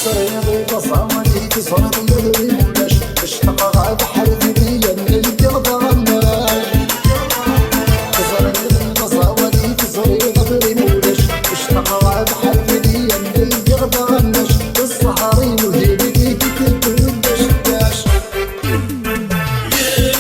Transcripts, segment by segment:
طريقي تصامتي تصرفي يدري مولاش اشتق غاد حرفي بيا من القلب غناش تصرفي تصامتي تصرفي يدري مولاش اشتق غاد حرفي بيا من القلب غناش الصحاري وجيبي بيتي كنت داش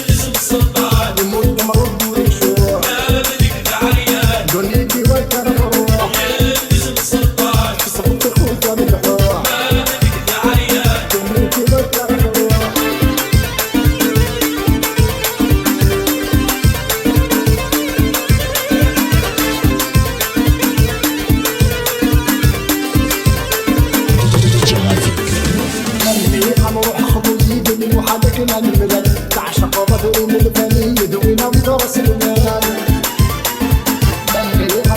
يلزم السلطان يموت مرض ويشوح هذيك العريان دنيتي والتروح يلزم السلطان صبت خوته بالحوح هذيك العريان دنيتي والتروح روح خبوزي بني وحدك من المدن تعشق بدر من الفني يدوينا بدرس المال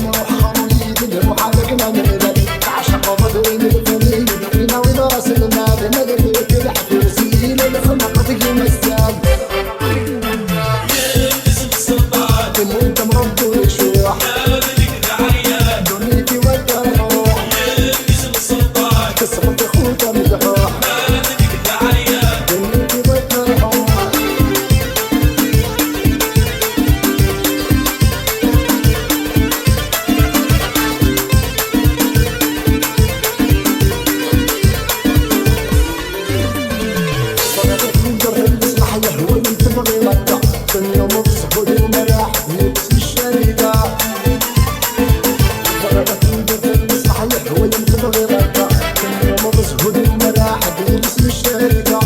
روح خبوزي بني وحدك من المدن تعشق بدر من الفني يدوينا بدرس المال مدرك الحفوزي للخلقتك المسال يلزم السلطان تموت مرض ويشوح هذيك العريان دنيتي والتروح يلزم السلطان كسبت خوته مدحوح هذيك العريان دنيتي والتروح صدقت من درهم اسمح يهوى من تبغي ركع دنيا مبسوط ومراح نفس الشركة صدقت من درهم اسمح يهوى من تبغي ركع دنيا مبسوط ومراح نفس الشركة